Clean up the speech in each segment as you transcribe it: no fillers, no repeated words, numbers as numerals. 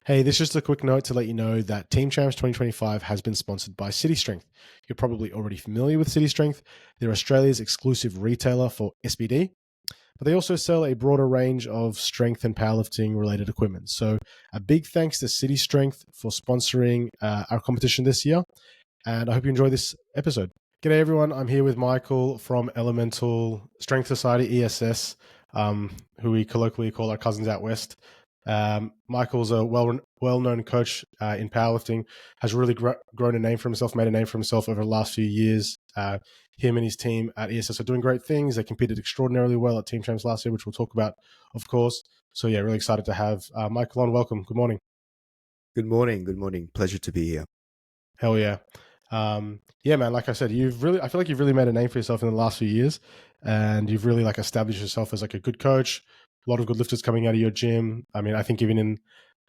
Hey, this is just a quick note to let you know that Team Champs 2025 has been sponsored by City Strength. You're probably already familiar with City Strength. They're Australia's exclusive retailer for SBD, but they also sell a broader range of strength and powerlifting related equipment. So a big thanks to City Strength for sponsoring our competition this year. And I hope you enjoy this episode. G'day everyone, I'm here with Michael from Elemental Strength Society, ESS, who we colloquially call our cousins out west. Michael's a well-known coach in powerlifting, has really grown a name for himself, made a name for himself over the last few years. Him and his team at ESS are doing great things. They competed extraordinarily well at Team Champs last year, which we'll talk about, of course. So yeah, really excited to have Michael on. Welcome. Good morning. Good morning. Good morning. Pleasure to be here. Hell yeah. Yeah, man, like I said, I feel like you've really made a name for yourself in the last few years, and you've really like established yourself as like a good coach, a lot of good lifters coming out of your gym. I mean, I think even in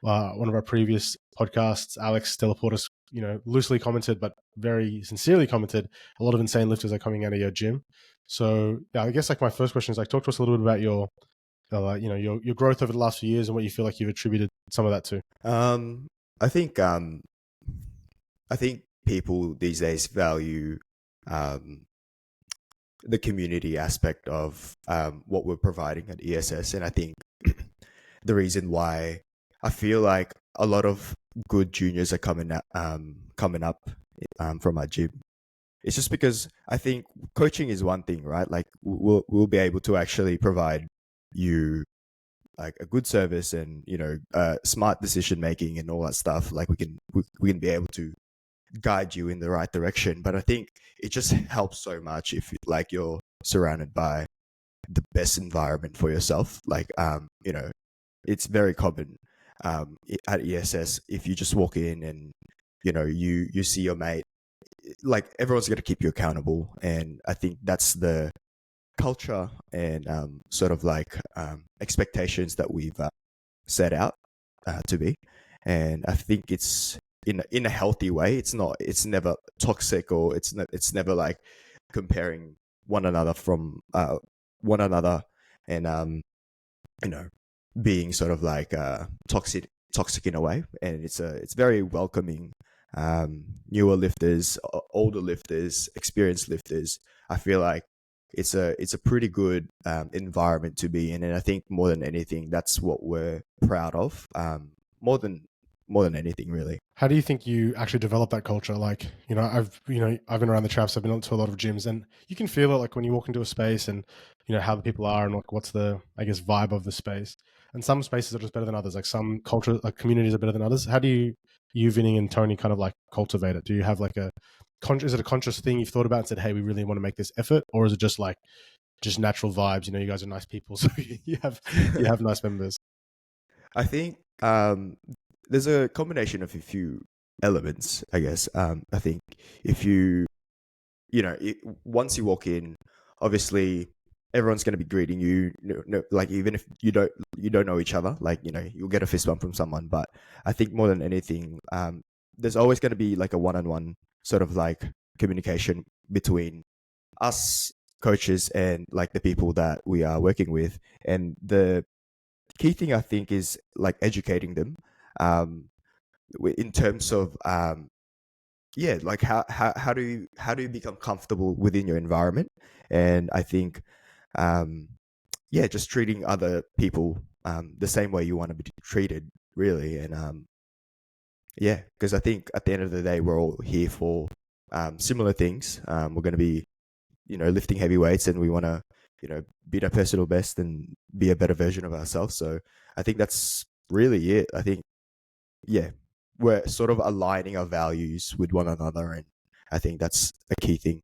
one of our previous podcasts, Alex Delaportis, loosely commented, but very sincerely commented, a lot of insane lifters are coming out of your gym. So yeah, I guess like my first question is like, talk to us a little bit about your growth over the last few years and what you feel like you've attributed some of that to. I think people these days value the community aspect of what we're providing at ESS, and I think the reason why I feel like a lot of good juniors are coming up from our gym. It's just because I think coaching is one thing, right? Like we'll be able to actually provide you like a good service and smart decision making and all that stuff. Like we can be able to guide you in the right direction. But I think it just helps so much if like you're surrounded by the best environment for yourself. Like it's very common at ESS if you just walk in and you see your mate, like everyone's going to keep you accountable, and I think that's the culture and sort of like expectations that we've set out to be. And I think it's in a healthy way. It's never toxic, or it's never like comparing one another from one another, and being sort of like toxic in a way. And it's very welcoming. Newer lifters, older lifters, experienced lifters, I feel like it's a pretty good environment to be in. And I think more than anything, that's what we're proud of, more than anything, really. How do you think you actually develop that culture? Like, I've been around the traps. I've been to a lot of gyms, and you can feel it like when you walk into a space and how the people are and like what's the, I guess, vibe of the space. And some spaces are just better than others. Like some culture, like communities are better than others. How do you, Vinny and Tony, kind of like cultivate it? Do you have like is it a conscious thing you've thought about and said, hey, we really want to make this effort, or is it just natural vibes? You guys are nice people, so you have nice members. I think there's a combination of a few elements, I guess. I think if once you walk in, obviously everyone's going to be greeting you. Like even if you don't know each other, like you'll get a fist bump from someone. But I think more than anything, there's always going to be like a one-on-one sort of like communication between us coaches and like the people that we are working with. And the key thing I think is like educating them in terms of like how do you become comfortable within your environment. And I think just treating other people the same way you want to be treated, really. And because I think at the end of the day we're all here for similar things. We're going to be lifting heavy weights, and we want to beat our personal best and be a better version of ourselves. So I think that's really it. I think we're sort of aligning our values with one another, and I think that's a key thing.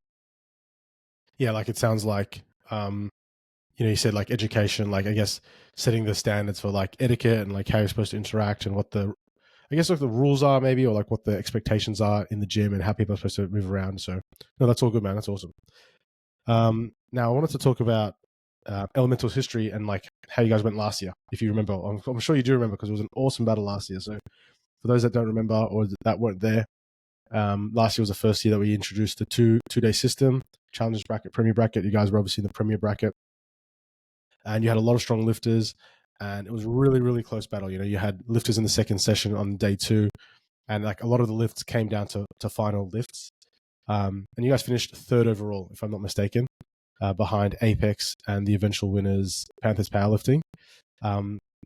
Yeah, like it sounds like you said like education, like I guess setting the standards for like etiquette and like how you're supposed to interact and what the rules are maybe, or like what the expectations are in the gym and how people are supposed to move around. So no, that's all good, man. That's awesome. Now I wanted to talk about Elemental's history and like how you guys went last year. If you remember, I'm sure you do remember because it was an awesome battle last year. So for those that don't remember or that weren't there, last year was the first year that we introduced the two-day system, challengers bracket, premier bracket. You guys were obviously in the premier bracket, and you had a lot of strong lifters. and it was really, really close battle. You had lifters in the second session on day 2, and like a lot of the lifts came down to final lifts. And you guys finished 3rd overall, if I'm not mistaken, behind Apex and the eventual winners, Panthers Powerlifting.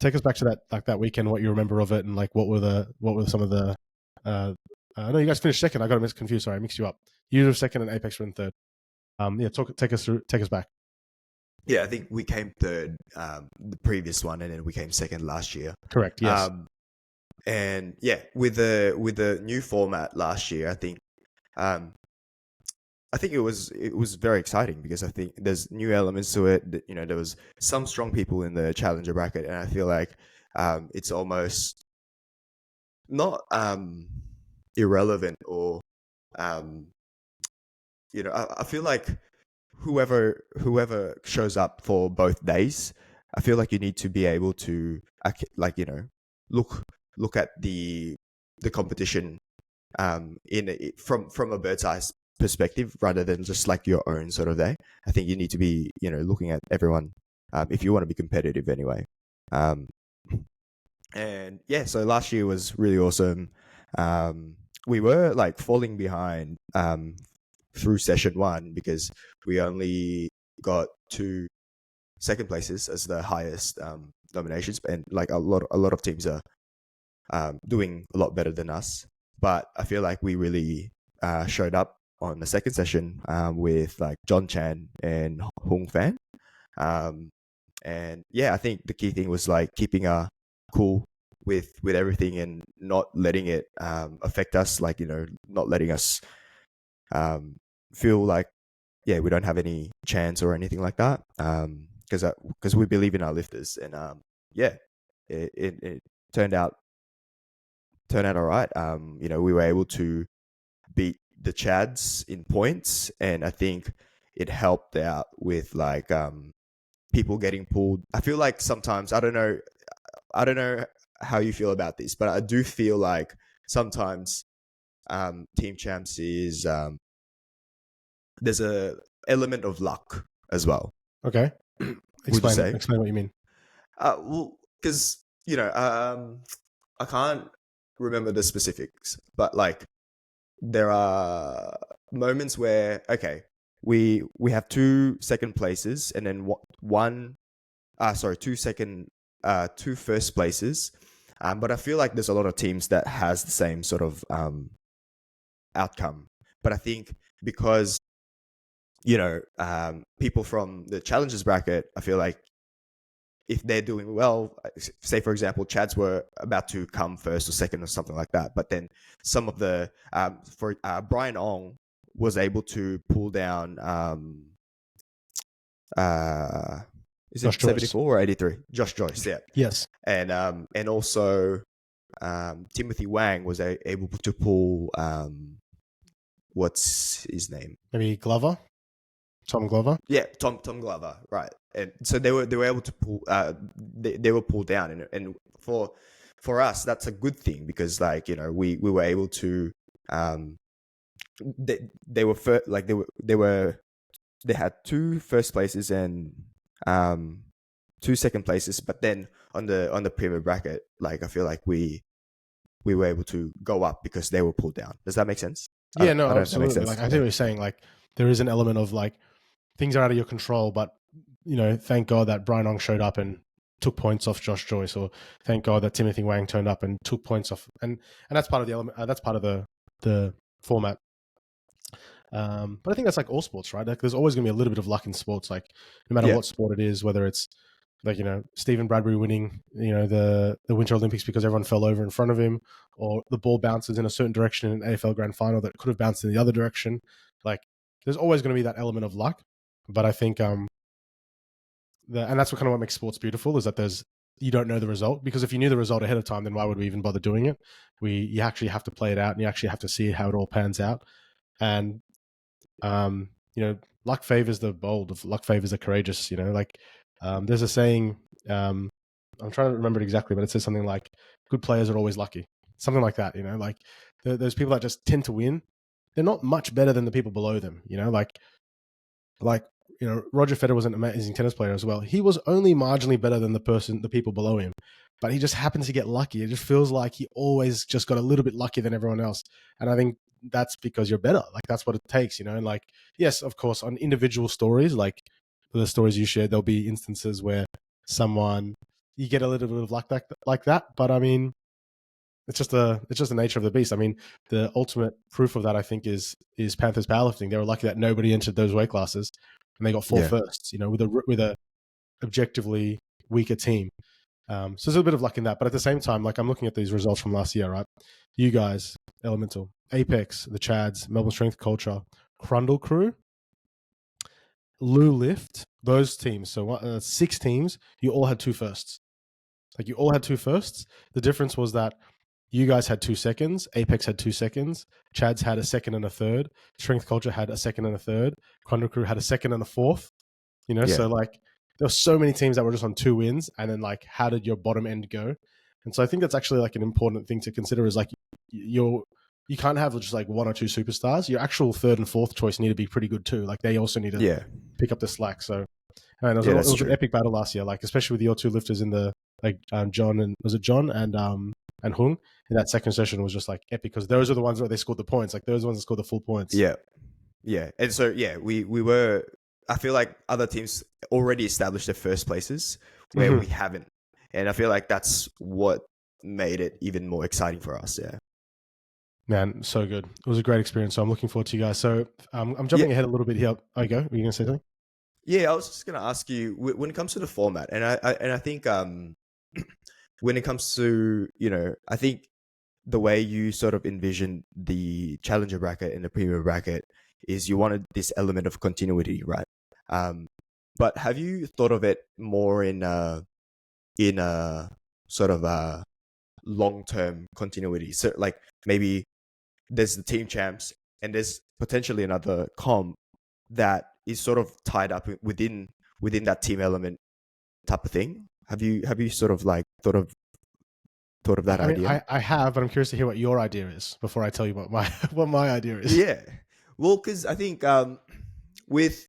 Take us back to that weekend, what you remember of it, and like what were some of the no, you guys finished 2nd. I got confused. Sorry, I mixed you up. You were 2nd and Apex were in 3rd. Take us back. Yeah, I think we came 3rd the previous one, and then we came 2nd last year. Correct. Yes. And yeah, with the new format last year, I think it was very exciting because I think there's new elements to it. There was some strong people in the challenger bracket, and I feel like it's almost not irrelevant or I feel like whoever shows up for both days, I feel like you need to be able to look at the competition from a bird's eye perspective rather than just like your own sort of day. I think you need to be looking at everyone if you want to be competitive anyway. And yeah, so last year was really awesome. We were like falling behind through session 1 because we only got 2 second places as the highest nominations, and like a lot of teams are doing a lot better than us. But I feel like we really showed up on the second session with like John Chan and Hung Fan. And yeah, I think the key thing was like keeping cool with everything and not letting it affect us, like not letting us feel like we don't have any chance or anything like that, because we believe in our lifters. And it turned out all right. We were able to beat the Chads in points, and I think it helped out with like people getting pulled. I feel like sometimes I don't know how you feel about this, but I do feel like sometimes team champs is there's a element of luck as well. Okay. Explain what you mean. Well, because I can't remember the specifics, but like there are moments where we have 2 second places and then 2 first places, but I feel like there's a lot of teams that has the same sort of outcome. But I think because people from the challengers bracket, I feel like if they're doing well, say for example, Chads were about to come 1st or 2nd or something like that, but then some of the Brian Ong was able to pull down is it 74 or 83? Josh Joyce, yeah. Yes. And also Timothy Wang was able to pull what's his name? Maybe Glover? Tom Glover? Yeah, Tom Glover, right. And so they were able to pull they were pulled down, and for us that's a good thing because like we were able to they had 2 first places and 2 second places, but then on the premier bracket, like I feel like we were able to go up because they were pulled down. Does that make sense? Yeah, no, absolutely. Like I see what you're saying. Like there is an element of like things are out of your control, but thank God that Brian Ong showed up and took points off Josh Joyce, or thank God that Timothy Wang turned up and took points off, and that's part of the element. That's part of the format. But I think that's like all sports, right? Like there's always going to be a little bit of luck in sports, like no matter what sport it is, whether it's like Stephen Bradbury winning the Winter Olympics because everyone fell over in front of him, or the ball bounces in a certain direction in an AFL Grand Final that could have bounced in the other direction. Like there's always going to be that element of luck. But I think and that's what makes sports beautiful, is that you don't know the result, because if you knew the result ahead of time, then why would we even bother doing it? You actually have to play it out, and you actually have to see how it all pans out. And luck favors the bold, luck favors the courageous. There's a saying, I'm trying to remember it exactly, but it says something like good players are always lucky, something like that. Like those people that just tend to win, they're not much better than the people below them. Roger Federer was an amazing tennis player as well. He was only marginally better than the people below him, but he just happens to get lucky. It just feels like he always just got a little bit luckier than everyone else. And I think that's because you're better. Like, that's what it takes, And like, yes, of course, on individual stories, like the stories you shared, there'll be instances where you get a little bit of luck like that. But I mean, it's just the nature of the beast. I mean, the ultimate proof of that, I think, is Panthers powerlifting. They were lucky that nobody entered those weight classes, and they got four firsts. With a objectively weaker team. So there's a bit of luck in that. But at the same time, like, I'm looking at these results from last year, right? You guys, Elemental, Apex, the Chads, Melbourne Strength Culture, Crundle Crew, Lou Lift, those teams. So 6 teams, you all had 2 firsts. Like, you all had 2 firsts. The difference was that you guys had 2 seconds. Apex had 2 seconds. Chad's had a second and a third. Strength Culture had a second and a third. Crundle Crew had a second and a fourth. So like, there were so many teams that were just on 2 wins, and then like, how did your bottom end go? And so I think that's actually like an important thing to consider, is like, you can't have just like 1 or 2 superstars. Your actual 3rd and 4th choice need to be pretty good too. Like, they also need to pick up the slack. So it was an epic battle last year, like, especially with your 2 lifters in the, like, John and Hung in that second session was just like epic, because those are the ones where they scored the points. Like, those are the ones that scored the full points. Yeah. And so, we were, I feel like other teams already established their first places where we haven't. And I feel like that's what made it even more exciting for us. Yeah. Man, so good. It was a great experience. So I'm looking forward to you guys. So I'm jumping ahead a little bit here. Were you going to say something? Yeah, I was just going to ask you, when it comes to the format, and I think when it comes to, I think the way you sort of envision the challenger bracket and the premier bracket is you wanted this element of continuity, right? But have you thought of it more in a sort of a long-term continuity? So like, maybe there's the team champs and there's potentially another comp that is sort of tied up within that team element type of thing. Have you sort of like thought of that idea? I have, but I'm curious to hear what your idea is before I tell you what my idea is. Yeah, well, because I think with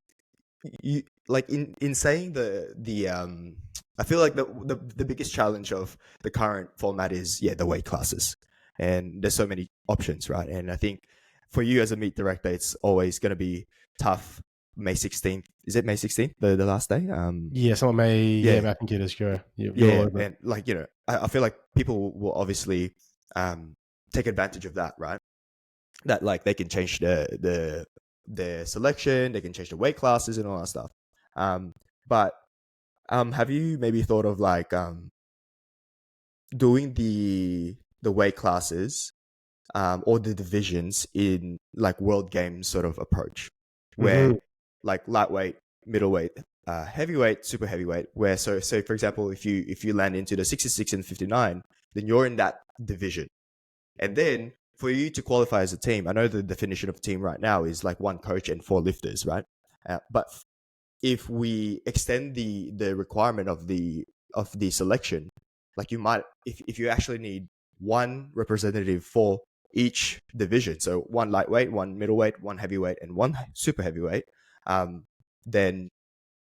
you, like, in saying I feel like the biggest challenge of the current format is the weight classes, and there's so many options, right? And I think for you as a meet director, it's always going to be tough. May 16th, is it May 16th, the last day? Someone may. Yeah, I think it is. Sure. And like, I feel like people will obviously take advantage of that, right? That like they can change the selection, they can change the weight classes and all that stuff. But have you maybe thought of like doing the weight classes or the divisions in like World Games sort of approach, where like lightweight, middleweight, heavyweight, super heavyweight, where so for example, if you land into the 66 and 59, then you're in that division. And then for you to qualify as a team, I know the definition of a team right now is like 1 coach and 4 lifters, right? But if we extend the requirement of the selection, like, you might, if you actually need 1 representative for each division, so 1 lightweight, 1 middleweight, 1 heavyweight, and 1 super heavyweight, then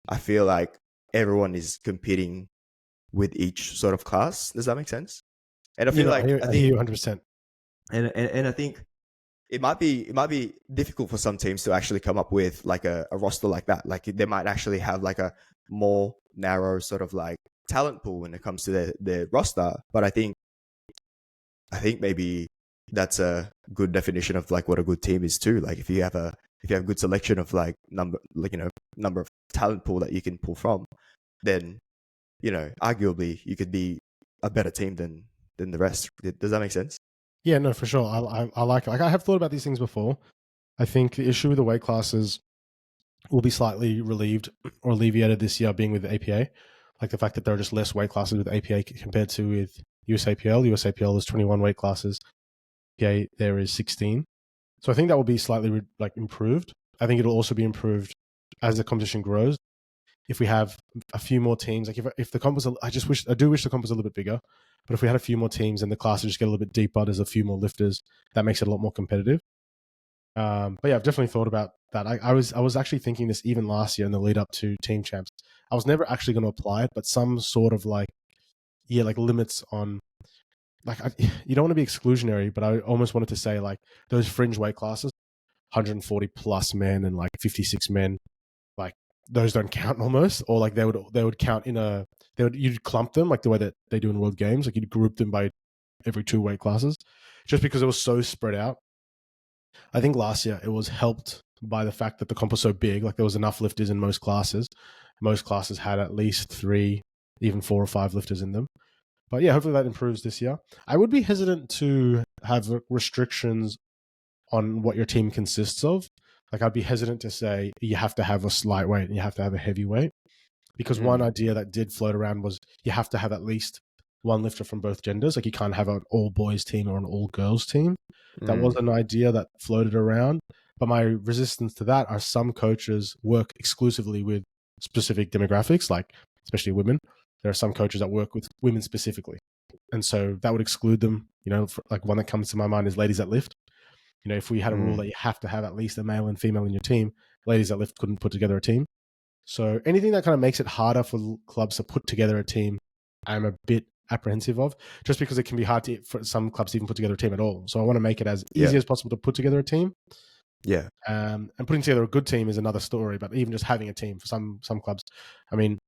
I feel like everyone is competing with each sort of class. Does that make sense? And I feel I hear you 100%. And I think it might be difficult for some teams to actually come up with like a roster like that. Like, they might actually have like a more narrow sort of like talent pool when it comes to their roster. But I think maybe that's a good definition of like what a good team is too. Like, if you have good selection of like number of talent pool that you can pull from, then arguably you could be a better team than the rest. Does that make sense? Yeah, no, for sure. I like it. Like, I have thought about these things before. I think the issue with the weight classes will be slightly relieved or alleviated this year, being with the APA. Like, the fact that there are just less weight classes with APA compared to with USAPL. USAPL is 21 weight classes. APA there is 16. So I think that will be slightly improved. I think it'll also be improved as the competition grows. If we have a few more teams, like if the comp was, I do wish the comp was a little bit bigger. But if we had a few more teams and the classes just get a little bit deeper, there's a few more lifters, that makes it a lot more competitive. But yeah, I've definitely thought about that. I was actually thinking this even last year in the lead up to team champs. I was never actually going to apply it, but some sort of like limits on like you don't want to be exclusionary, but I almost wanted to say like those fringe weight classes, 140 plus men and like 56 men, like those don't count almost, or like they would count in a you'd clump them like the way that they do in World Games, like you'd group them by every two weight classes, just because it was so spread out. I think last year it was helped by the fact that the comp was so big. Like there was enough lifters in most classes. Most classes had at least three, even four or five lifters in them. But yeah, hopefully that improves this year. I would be hesitant to have restrictions on what your team consists of. Like I'd be hesitant to say you have to have a slight weight and you have to have a heavy weight, because one Mm, idea that did float around was you have to have at least one lifter from both genders. Like you can't have an all boys team or an all girls team. That was mm, an idea that floated around. But my resistance to that are some coaches work exclusively with specific demographics, like especially women. There are some coaches that work with women specifically. And so that would exclude them. Like one that comes to my mind is ladies that lift. If we had a rule mm. that you have to have at least a male and female in your team, ladies that lift couldn't put together a team. So anything that kind of makes it harder for clubs to put together a team, I'm a bit apprehensive of, just because it can be hard for some clubs to even put together a team at all. So I want to make it as Yeah, easy as possible to put together a team. yeah. And putting together a good team is another story. But even just having a team for some clubs, I mean,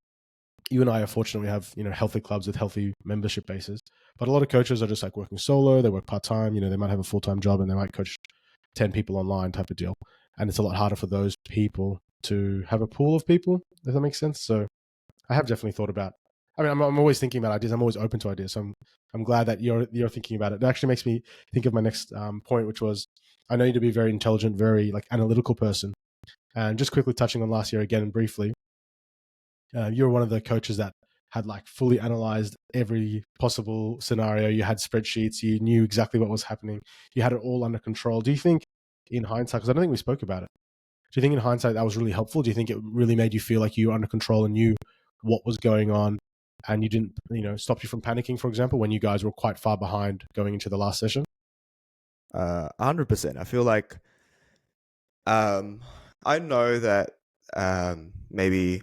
you and I are fortunate we have healthy clubs with healthy membership bases. But a lot of coaches are just like working solo. They work part time. They might have a full time job and they might coach 10 people online type of deal. And it's a lot harder for those people to have a pool of people. Does that make sense? So I have definitely thought about. I mean, I'm always thinking about ideas. I'm always open to ideas. So I'm glad that you're thinking about it. It actually makes me think of my next point, which was I know you to be a very intelligent, very like analytical person. And just quickly touching on last year again briefly, you were one of the coaches that had like fully analyzed every possible scenario. You had spreadsheets. You knew exactly what was happening. You had it all under control. Do you think, in hindsight, because I don't think we spoke about it, do you think in hindsight that was really helpful? Do you think it really made you feel like you were under control and knew what was going on, and you didn't, stop you from panicking, for example, when you guys were quite far behind going into the last session? 100%. I feel like um, I know that maybe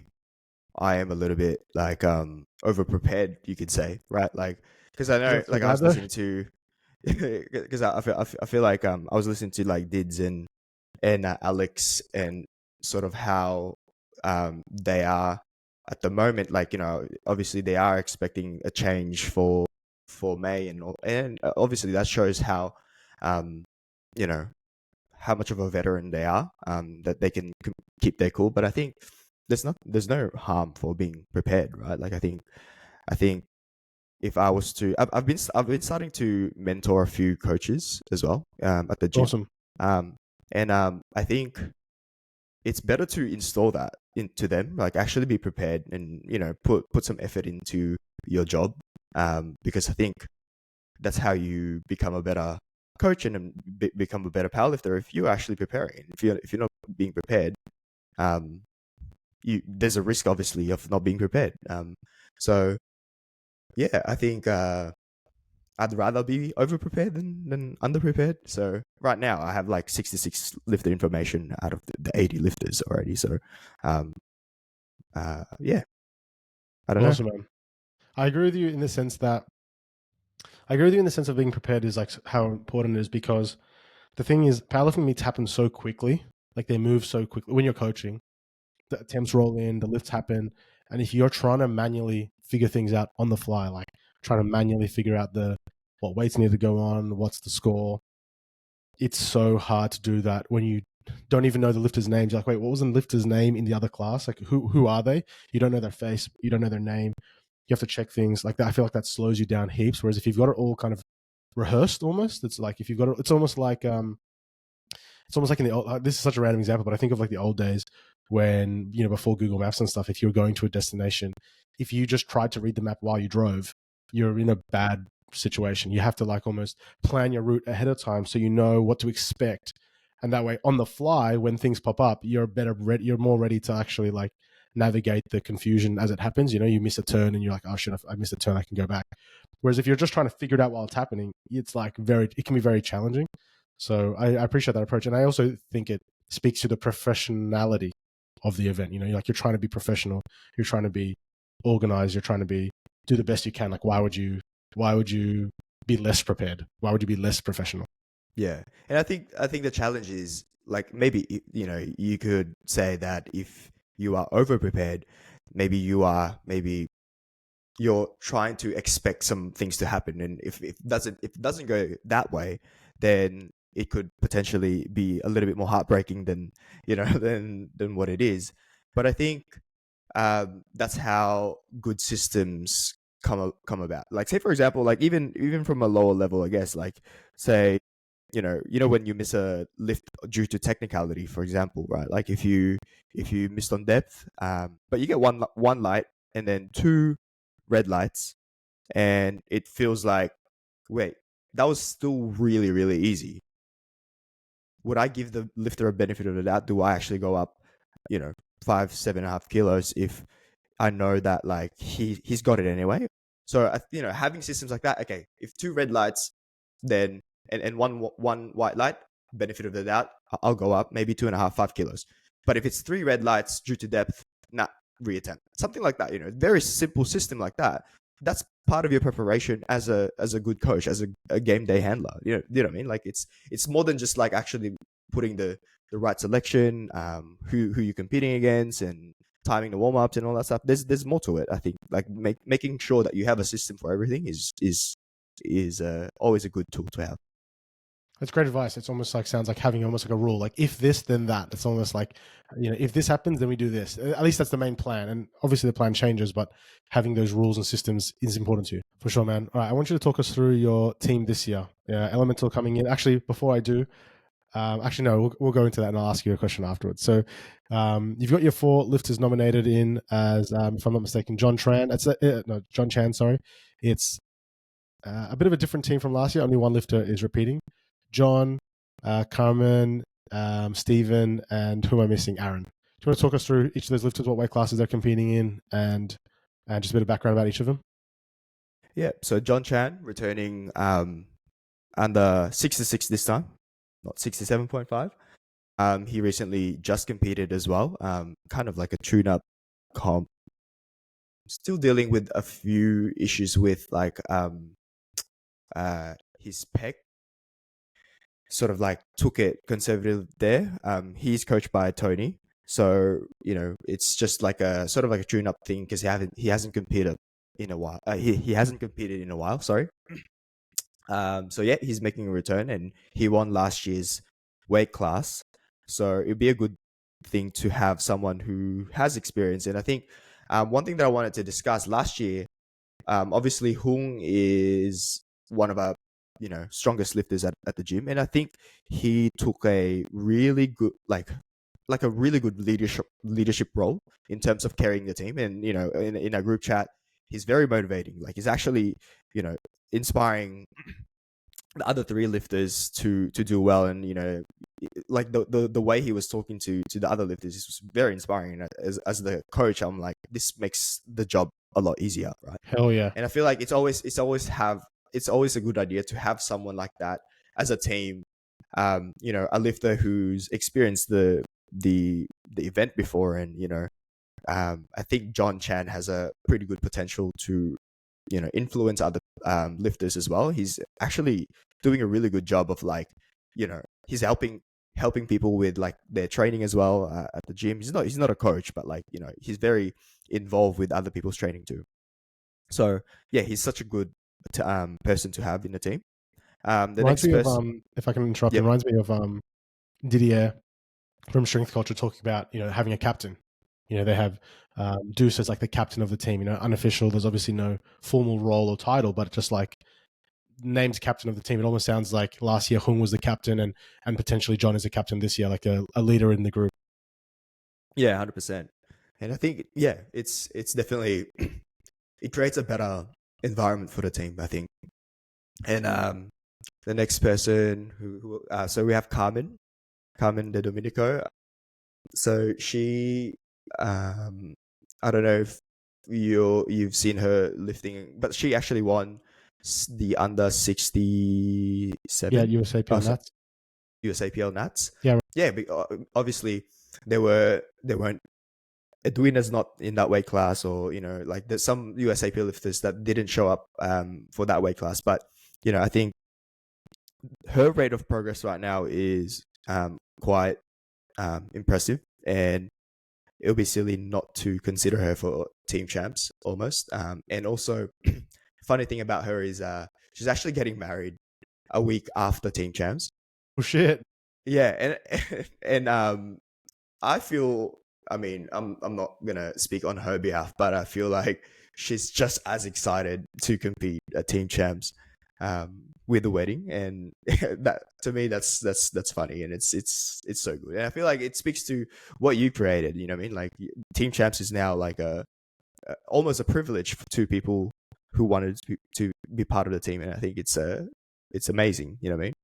I am a little bit like over prepared, you could say, right? Like because I know, Doesn't feel like I bad was though. listening to, because I feel like I was listening to like Dids and Alex, and sort of how they are at the moment. Like obviously they are expecting a change for May, and obviously that shows how um you know how much of a veteran they are, that they can keep their cool. But I think there's no harm for being prepared, right? Like I think if I was to, I've been starting to mentor a few coaches as well, at the gym, Awesome. um, and I think it's better to install that into them, like actually be prepared and put some effort into your job, because I think that's how you become a better coach and then become a better powerlifter. If you're actually preparing, if you're not being prepared, um, there's a risk obviously of not being prepared. So yeah, I think I'd rather be over prepared than under prepared. So right now I have like 66 lifter information out of the 80 lifters already. So um, yeah, I don't know. Awesome, man. I agree with you in the sense that I agree with you in the sense of being prepared is like how important it is, because the thing is powerlifting meets happen so quickly. Like they move so quickly when you're coaching. The attempts roll in, the lifts happen, and if you're trying to manually figure things out on the fly, like trying to manually figure out what weights need to go on, what's the score, it's so hard to do that when you don't even know the lifters' names. You're like, wait, what was the lifter's name in the other class? Like, who are they? You don't know their face, you don't know their name. You have to check things like that. I feel like that slows you down heaps. Whereas if you've got it all kind of rehearsed, almost, it's like if you've got it, it's almost like in the old, this is such a random example, but I think of like the old days when, before Google Maps and stuff, if you were going to a destination, if you just tried to read the map while you drove, you're in a bad situation. You have to like almost plan your route ahead of time so you know what to expect. And that way, on the fly, when things pop up, you're more ready to actually like navigate the confusion as it happens. You miss a turn and you're like, oh shit, I missed a turn, I can go back. Whereas if you're just trying to figure it out while it's happening, it can be very challenging. So I appreciate that approach, and I also think it speaks to the professionality of the event. Like you're trying to be professional, you're trying to be organized, you're trying to do the best you can. Like why would you be less prepared? Why would you be less professional? Yeah, and I think the challenge is like maybe you could say that if you are over prepared, maybe you're trying to expect some things to happen, and if it doesn't go that way, then it could potentially be a little bit more heartbreaking than than what it is. But I think that's how good systems come about. Like say for example, like even from a lower level, I guess, like say when you miss a lift due to technicality, for example, right? Like if you missed on depth, but you get one light and then two red lights, and it feels like, wait, that was still really really easy. Would I give the lifter a benefit of the doubt? Do I actually go up, you know, 5, 7.5 kilos if I know that like he's got it anyway? So having systems like that. Okay, if two red lights, then and one white light, benefit of the doubt, I'll go up maybe 2.5, 5 kilos. But if it's three red lights due to depth, nah, reattempt something like that. Very simple system like that. That's part of your preparation as a good coach, as a game day handler. You know what I mean? Like it's more than just like actually putting the right selection, who you're competing against, and timing the warm ups and all that stuff. There's more to it. I think like making sure that you have a system for everything is always a good tool to have. That's great advice. It's almost like sounds like having almost like a rule. Like if this, then that. It's almost like, if this happens, then we do this. At least that's the main plan. And obviously the plan changes, but having those rules and systems is important to you for sure, man. All right, I want you to talk us through your team this year. Elemental coming in. Actually, before I do, actually no, we'll go into that and I'll ask you a question afterwards. So, you've got your 4 lifters nominated in as, if I'm not mistaken, John Tran. No, John Chan. Sorry, it's a bit of a different team from last year. Only one lifter is repeating. John, Carmen, Stephen, and who am I missing? Aaron. Do you want to talk us through each of those lifters, what weight classes they're competing in, and just a bit of background about each of them? Yeah. So John Chan returning under 66 this time, not 67.5. He recently just competed as well. Kind of like a tune-up comp. Still dealing with a few issues with like his pec. Sort of like took it conservative there. He's coached by Tony, so it's just like a sort of like a tune-up thing because he hasn't competed in a while. He hasn't competed in a while. Sorry. So yeah, he's making a return, and he won last year's weight class. So it'd be a good thing to have someone who has experience. And I think one thing that I wanted to discuss last year, obviously Hung is one of our strongest lifters at the gym, and I think he took a really good like a really good leadership role in terms of carrying the team. And in a group chat, he's very motivating. Like he's actually inspiring the other 3 lifters to do well. And like the way he was talking to the other lifters was very inspiring. And as the coach, I'm like, this makes the job a lot easier, right? Hell yeah. And I feel like it's always a good idea to have someone like that as a team. A lifter who's experienced the event before. And I think John Chan has a pretty good potential to influence other lifters as well. He's actually doing a really good job of like he's helping people with like their training as well at the gym. He's not a coach, but like he's very involved with other people's training too. So yeah, he's such a good person to have in the team. The Reminds next me of, person, if I can interrupt, it yep, reminds me of Didier from Strength Culture talking about having a captain. They have Deuce as like the captain of the team. Unofficial. There's obviously no formal role or title, but just like named captain of the team. It almost sounds like last year Hung was the captain, and potentially John is the captain this year, like a leader in the group. yeah, 100%. And I think it's definitely it creates a better environment for the team, I think. And the next person so we have Carmen de Dominico. So she, I don't know if you've seen her lifting, but she actually won the under Yeah, 67. USA Oh, Pure Nats. USAPL Nats. Yeah. Yeah, obviously there weren't Edwina's not in that weight class, or like there's some USAPL lifters that didn't show up for that weight class. But I think her rate of progress right now is quite impressive, and it would be silly not to consider her for team champs almost. And also, funny thing about her is she's actually getting married a week after team champs. Oh shit. Yeah, and I feel. I mean, I'm not gonna speak on her behalf, but I feel like she's just as excited to compete at team champs with the wedding, and that to me that's funny, and it's so good, and I feel like it speaks to what you created. You know what I mean? Like team champs is now like almost a privilege to people who wanted to be part of the team, and I think it's amazing. You know what I mean?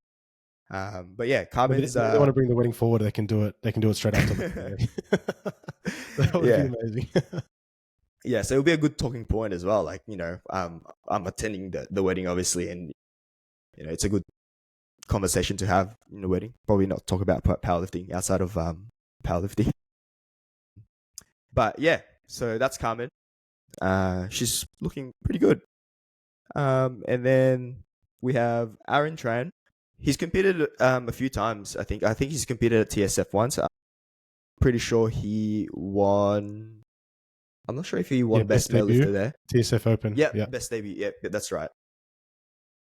But yeah, Carmen's. If they want to bring the wedding forward, they can do it. They can do it straight after. That would be amazing. Yeah, so it'll be a good talking point as well. Like I'm attending the wedding, obviously, and it's a good conversation to have in the wedding. Probably not talk about powerlifting outside of powerlifting. But yeah, so that's Carmen. She's looking pretty good. And then we have Aaron Tran. He's competed a few times. I think he's competed at TSF once. I'm pretty sure he won. I'm not sure if he won best male lifter there. TSF Open. Yeah, best debut. Yeah, that's right.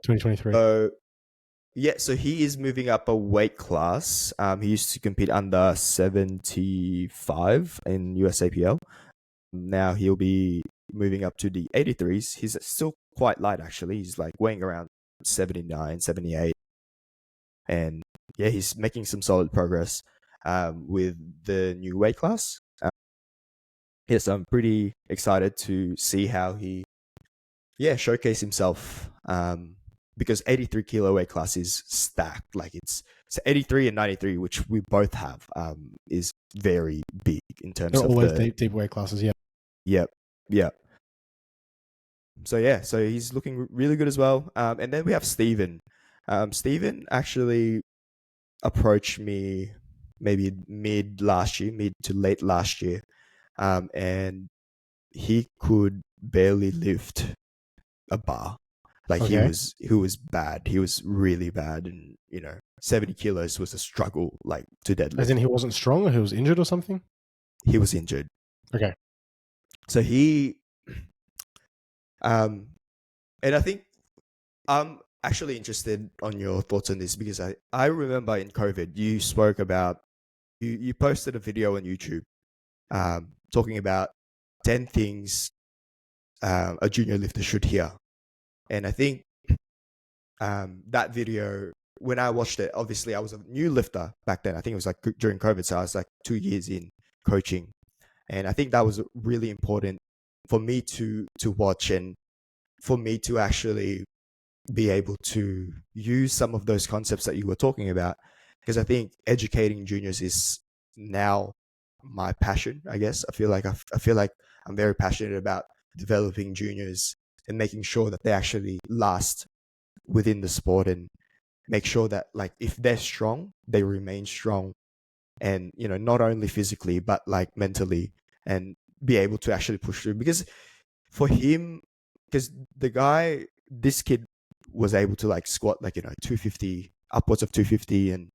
2023. So he is moving up a weight class. He used to compete under 75 in USAPL. Now he'll be moving up to the 83s. He's still quite light, actually. He's like weighing around 79, 78. And yeah, he's making some solid progress with the new weight class. Yes, I'm pretty excited to see how he showcase himself. Because 83 kilo weight class is stacked. Like it's 83 and 93, which we both have, is very big in terms of always deep weight classes. Yeah. Yep. So he's looking really good as well. And then we have Steven. Steven actually approached me maybe mid to late last year. And he could barely lift a bar. Like he was bad. He was really bad, and 70 kilos was a struggle, like to deadlift. As in, he wasn't strong, or he was injured, or something. He was injured. Okay. So he, and I think I'm actually interested on your thoughts on this, because I remember in COVID you spoke about you posted a video on YouTube, talking about 10 things a junior lifter should hear. And I think that video, when I watched it, obviously I was a new lifter back then. I think it was like during COVID, so I was like 2 years in coaching. And I think that was really important for me to watch, and for me to actually be able to use some of those concepts that you were talking about. Because I think educating juniors is now my passion, I guess. I feel like I'm very passionate about developing juniors and making sure that they actually last within the sport, and make sure that, like, if they're strong, they remain strong, and not only physically but like mentally, and be able to actually push through. Because for him, because this kid was able to like squat like 250, upwards of 250, and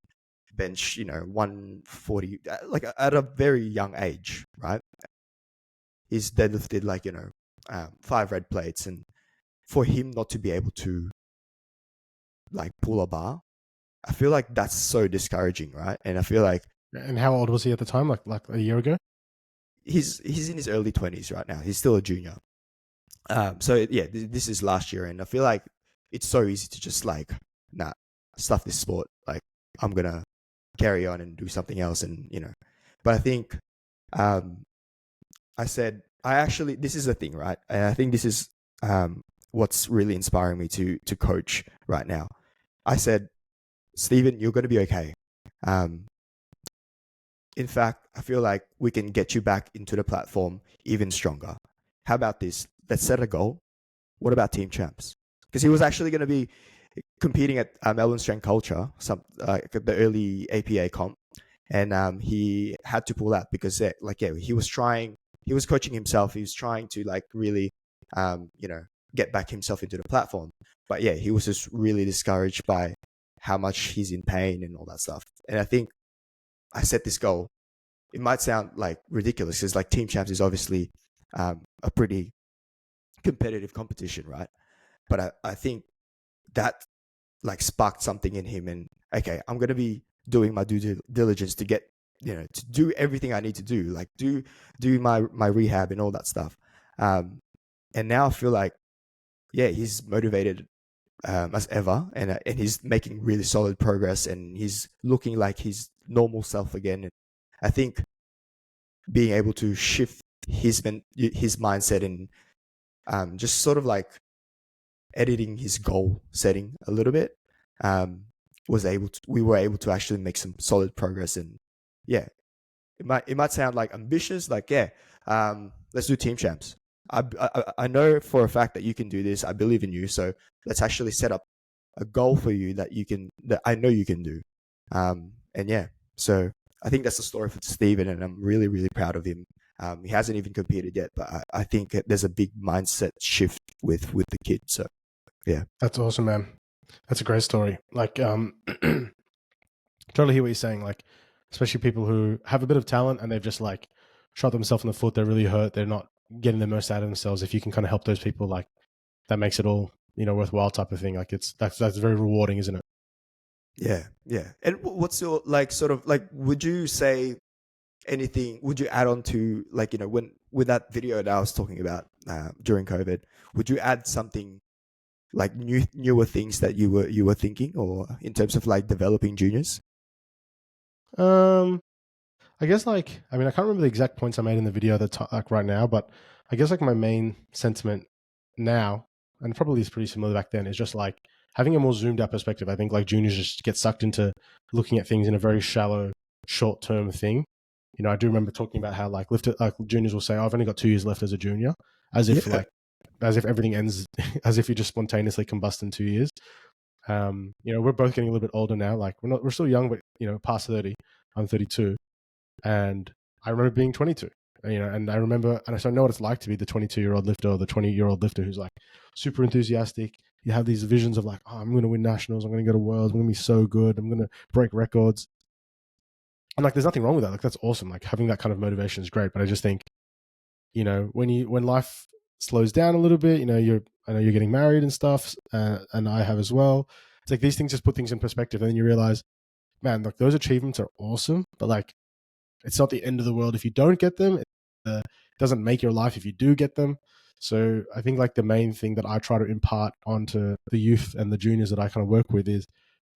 bench 140, like at a very young age, right? He's deadlifted like 5 red plates, and for him not to be able to like pull a bar, I feel like that's so discouraging, right? And I feel like. And how old was he at the time? Like a year ago? He's in his early 20s right now. He's still a junior. So yeah, this is last year, and I feel like it's so easy to just like, stuff this sport. Like, I'm gonna carry on and do something else, and But I think, this is the thing, right? And I think this is what's really inspiring me to coach right now. I said, Steven, you're going to be okay. In fact, I feel like we can get you back into the platform even stronger. How about this? Let's set a goal. What about team champs? Because he was actually going to be competing at Melbourne Strength Culture, the early APA comp, and he had to pull out because he was coaching himself, he was trying to like really get back himself into the platform, but yeah, he was just really discouraged by how much he's in pain and all that stuff. And I think I set this goal. It might sound like ridiculous because like Team Champs is obviously a pretty competitive competition, right? But I think that like sparked something in him, and okay, I'm gonna be doing my due diligence to get to do everything I need to do, like do my rehab and all that stuff. And now I feel like he's motivated as ever, and he's making really solid progress, and he's looking like his normal self again. And I think being able to shift his mindset and just sort of like editing his goal setting a little bit, we were able to actually make some solid progress. And yeah, it might sound like ambitious, like let's do Team Champs. I know for a fact that you can do this. I believe in you. So let's actually set up a goal for you that I know you can do. And yeah, so I think that's the story for Steven, and I'm really, really proud of him. He hasn't even competed yet, but I think there's a big mindset shift with the kid. So yeah, that's awesome, man. That's a great story. Like, totally hear what you're saying. Like, especially people who have a bit of talent and they've just like shot themselves in the foot. They're really hurt. They're not getting the most out of themselves. If you can kind of help those people, like that makes it all worthwhile type of thing. Like that's very rewarding, isn't it? Yeah. And what's your like sort of like? Would you say anything? Would you add on to like when with that video that I was talking about during COVID? Would you add something like newer things that you were thinking, or in terms of like developing juniors? I guess I can't remember the exact points I made in the video like right now, but I guess like my main sentiment now, and probably is pretty similar back then, is just like having a more zoomed out perspective. I think like juniors just get sucked into looking at things in a very shallow, short term thing. I do remember talking about how like juniors will say, oh, I've only got 2 years left as a junior, as if everything ends, as if you just spontaneously combust in 2 years. We're both getting a little bit older now. Like we're still young, but past 30. I'm 32. And I remember being 22, and I remember, and so I know what it's like to be the 22-year-old lifter or the 20-year-old lifter who's like super enthusiastic. You have these visions of like, oh, I'm going to win nationals. I'm going to go to worlds. I'm going to be so good. I'm going to break records. And like, there's nothing wrong with that. Like, that's awesome. Like having that kind of motivation is great. But I just think, when life slows down a little bit, I know you're getting married and stuff, and I have as well. It's like these things just put things in perspective, and then you realize, man, like those achievements are awesome, but like, it's not the end of the world if you don't get them. It doesn't make your life if you do get them. So I think like the main thing that I try to impart onto the youth and the juniors that I kind of work with is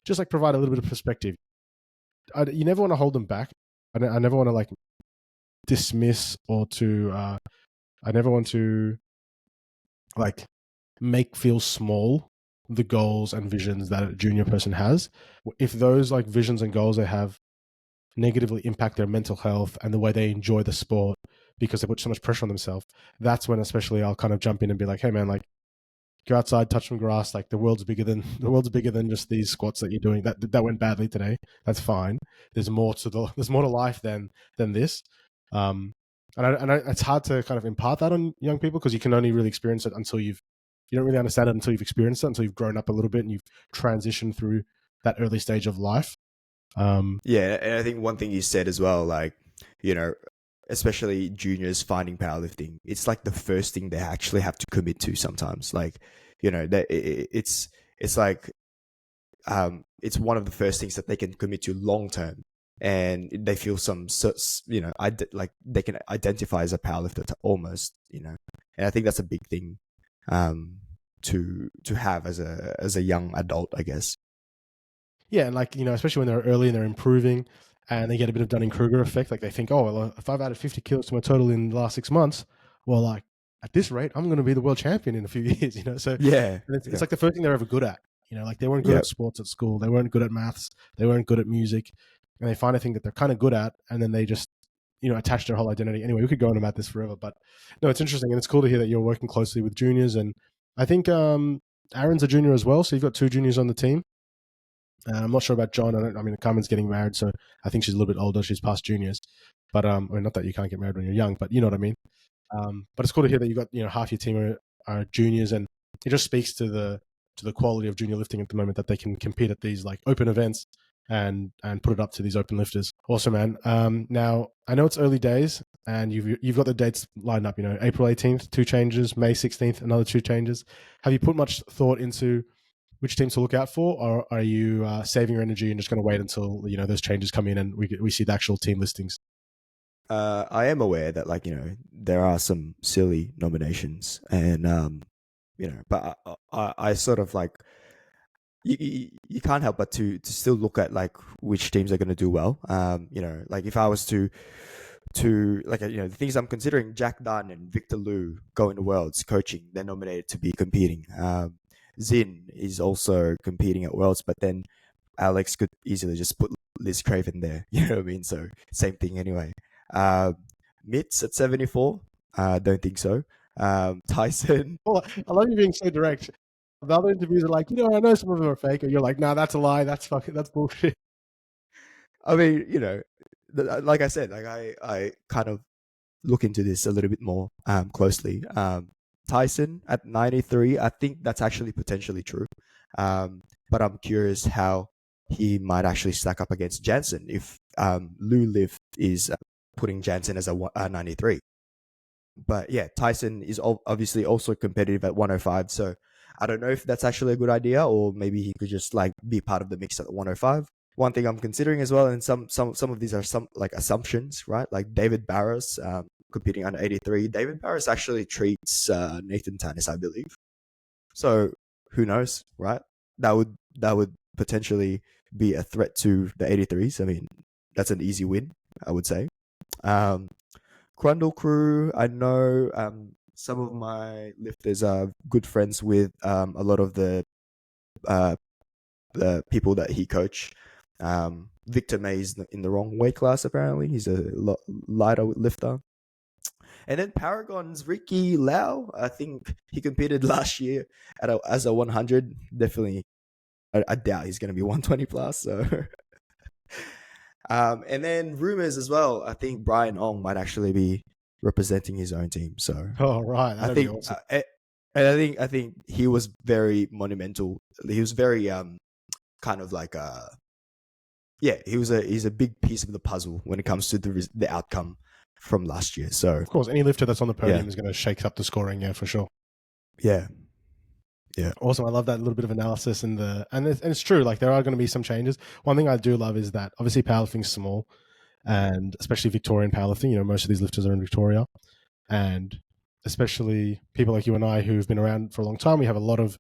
just like provide a little bit of perspective. You never want to hold them back. I never want to like dismiss or I never want to like make feel small the goals and visions that a junior person has. If those like visions and goals they have negatively impact their mental health and the way they enjoy the sport because they put so much pressure on themselves, that's when especially I'll kind of jump in and be like, hey man, like go outside, touch some grass. Like the world's bigger than just these squats that you're doing. That went badly today. That's fine. There's more to life than this. It's hard to kind of impart that on young people because you can only really experience it until you don't really understand it until you've experienced it, until you've grown up a little bit and you've transitioned through that early stage of life. And I think one thing you said as well, like, especially juniors finding powerlifting, it's like the first thing they actually have to commit to sometimes. Like, it's like, it's one of the first things that they can commit to long term, and they feel like they can identify as a powerlifter almost, and I think that's a big thing, to have as a young adult, I guess. Yeah, and like, especially when they're early and they're improving and they get a bit of Dunning-Kruger effect, like they think, oh, well, if I've added 50 kilos to my total in the last 6 months, well, like at this rate, I'm going to be the world champion in a few years, So it's like the first thing they're ever good at, like they weren't good at sports at school. They weren't good at maths. They weren't good at music, and they find a thing that they're kind of good at, and then they just, attach their whole identity. Anyway, we could go on about this forever, but no, it's interesting. And it's cool to hear that you're working closely with juniors. And I think, Aaron's a junior as well, so you've got 2 juniors on the team. I'm not sure about John. I mean, Carmen's getting married, so I think she's a little bit older. She's past juniors, but I mean, not that you can't get married when you're young, but you know what I mean. But it's cool to hear that you got half your team are juniors, and it just speaks to the quality of junior lifting at the moment, that they can compete at these like open events and put it up to these open lifters. Awesome, man. Now I know it's early days, and you've got the dates lined up. April 18th, 2 changes. May 16th, another 2 changes. Have you put much thought into which teams to look out for, or are you saving your energy and just going to wait until those changes come in and we see the actual team listings? I am aware that there are some silly nominations, and but I sort of like you can't help but to still look at like which teams are going to do well. Like if I was to like the things I'm considering, Jack Dunn and Victor Liu going to Worlds coaching, they're nominated to be competing. Zin is also competing at Worlds, but then Alex could easily just put Liz Craven there. You know what I mean? So same thing anyway. Mitz at 74. Don't think so. Tyson. Well, I love you being so direct. The other interviews are like, I know some of them are fake, and you're like, nah, that's a lie. That's bullshit. I mean, like I said, like I kind of look into this a little bit more closely. Tyson at 93, I think that's actually potentially true. But I'm curious how he might actually stack up against Jansen if Lou Lift is putting Jansen as a 93. But yeah, Tyson is obviously also competitive at 105. So I don't know if that's actually a good idea, or maybe he could just like be part of the mix at 105. One thing I'm considering as well, and some of these are some like assumptions, right? Like David Barris competing under 83. David Barris actually treats Nathan Tannis, I believe. So who knows, right? That would potentially be a threat to the 83s. I mean, that's an easy win, I would say. Crundle crew, I know some of my lifters are good friends with a lot of the people that he coached. Victor May's in the wrong weight class, apparently. He's a lighter lifter. And then Paragon's Ricky Lau, I think he competed last year as a 100. Definitely, I doubt he's going to be 120 plus. So, and then rumors as well. I think Brian Ong might actually be representing his own team. So, right, I think, awesome. and I think he was very monumental. He was very kind of like he's a big piece of the puzzle when it comes to the outcome from last year. So of course, any lifter that's on the podium is going to shake up the scoring, for sure. Yeah. Awesome. I love that little bit of analysis and it's true. Like there are going to be some changes. One thing I do love is that obviously powerlifting's small, and especially Victorian powerlifting. Most of these lifters are in Victoria, and especially people like you and I who've been around for a long time. We have a lot of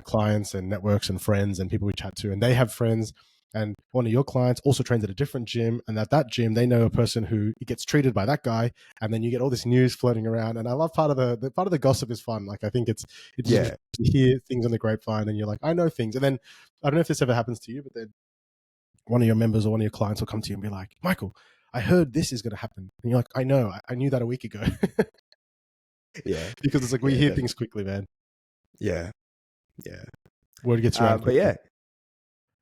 clients and networks and friends and people we chat to, and they have friends. And one of your clients also trains at a different gym, and at that gym they know a person who gets treated by that guy, and then you get all this news floating around. And I love part of the gossip is fun. Like I think it's to hear things on the grapevine, and you're like, I know things. And then I don't know if this ever happens to you, but then one of your members or one of your clients will come to you and be like, Michael, I heard this is going to happen, and you're like, I know, I knew that a week ago. Because it's like we hear things quickly, man. Word gets around. But yeah.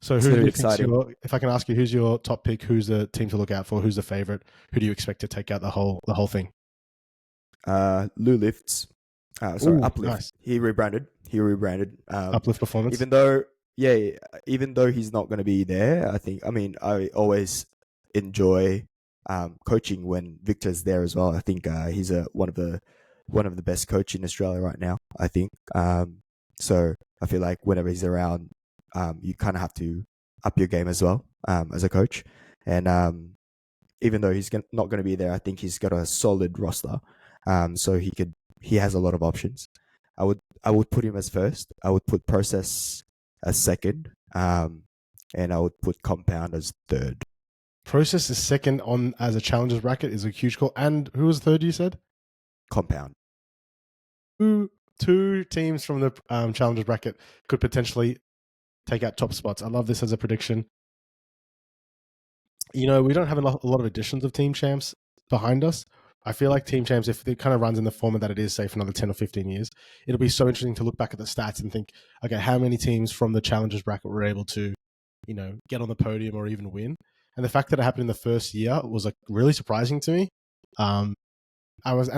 So who's exciting? If I can ask you, who's your top pick? Who's the team to look out for? Who's the favorite? Who do you expect to take out the whole thing? Lou Lifts. Uplift. Nice. He rebranded. Uplift Performance. Even though he's not going to be there, I always enjoy coaching when Victor's there as well. I think he's one of the best coach in Australia right now. I think. So I feel like whenever he's around, you kind of have to up your game as well as a coach. And even though he's not going to be there, I think he's got a solid roster. So he has a lot of options. I would put him as first. I would put Process as second. And I would put Compound as third. Process is second on as a challenger's bracket is a huge call. And who was third, you said? Compound. Two teams from the challenger's bracket could potentially take out top spots. I love this as a prediction. We don't have a lot of editions of Team Champs behind us, I feel like Team Champs, if it kind of runs in the format that it is, say, for another 10 or 15 years, it'll be so interesting to look back at the stats and think, okay, how many teams from the Challengers bracket were able to, get on the podium or even win? And the fact that it happened in the first year was like really surprising to me. I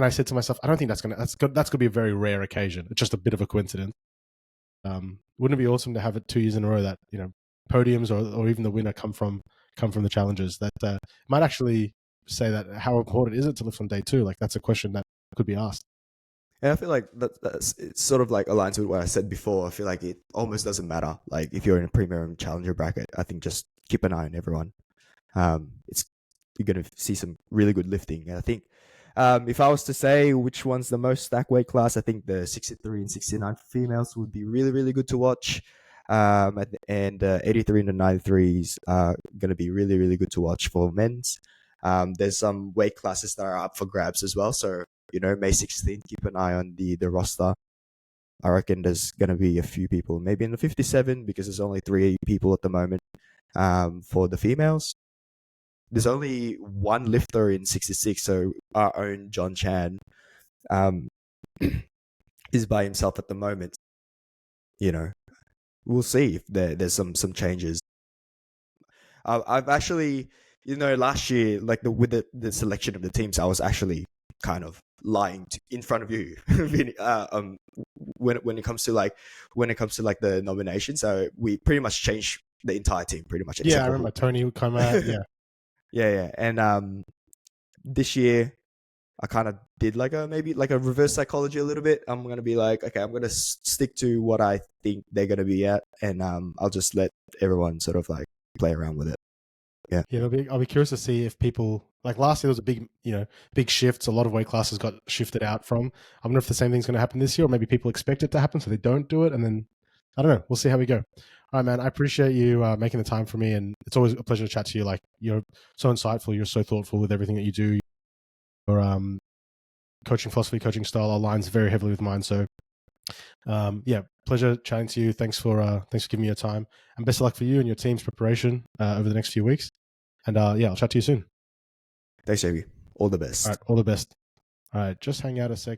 said to myself, I don't think that's gonna be a very rare occasion. It's just a bit of a coincidence. Wouldn't it be awesome to have it 2 years in a row that podiums or even the winner come from the Challengers? That might actually say that how important is it to lift on day 2? Like that's a question that could be asked. And I feel like that's it sort of like aligns with what I said before. I feel like it almost doesn't matter. Like if you're in a premium challenger bracket, I think just keep an eye on everyone. It's You're going to see some really good lifting. And I think if I was to say which one's the most stacked weight class, I think the 63 and 69 for females would be really, really good to watch. And 83 and the 93s are going to be really, really good to watch for men's. There's some weight classes that are up for grabs as well. So, May 16th, keep an eye on the roster. I reckon there's going to be a few people, maybe in the 57, because there's only 3 people at the moment for the females. There's only one lifter in 66, so our own John Chan is by himself at the moment. We'll see if there's some changes. I've actually, last year, like with the selection of the teams, I was actually kind of lying in front of you when it comes to the nominations. So we pretty much changed the entire team pretty much. Yeah, I remember Tony would come out. Yeah. Yeah. And this year I kind of did maybe a reverse psychology a little bit. I'm gonna be like, okay, I'm gonna stick to what I think they're gonna be at, and I'll just let everyone sort of like play around with it. Yeah. I'll be curious to see if people, like last year there was a big shifts. A lot of weight classes got shifted out from. I wonder if the same thing's going to happen this year, or maybe people expect it to happen so they don't do it, and then I don't know. We'll see how we go. All right, man. I appreciate you making the time for me, and it's always a pleasure to chat to you. Like you're so insightful. You're so thoughtful with everything that you do. Your coaching philosophy, coaching style aligns very heavily with mine. So, pleasure chatting to you. Thanks for giving me your time, and best of luck for you and your team's preparation over the next few weeks. And I'll chat to you soon. Thanks, JB. All the best. All right, all the best. All right, just hang out a sec.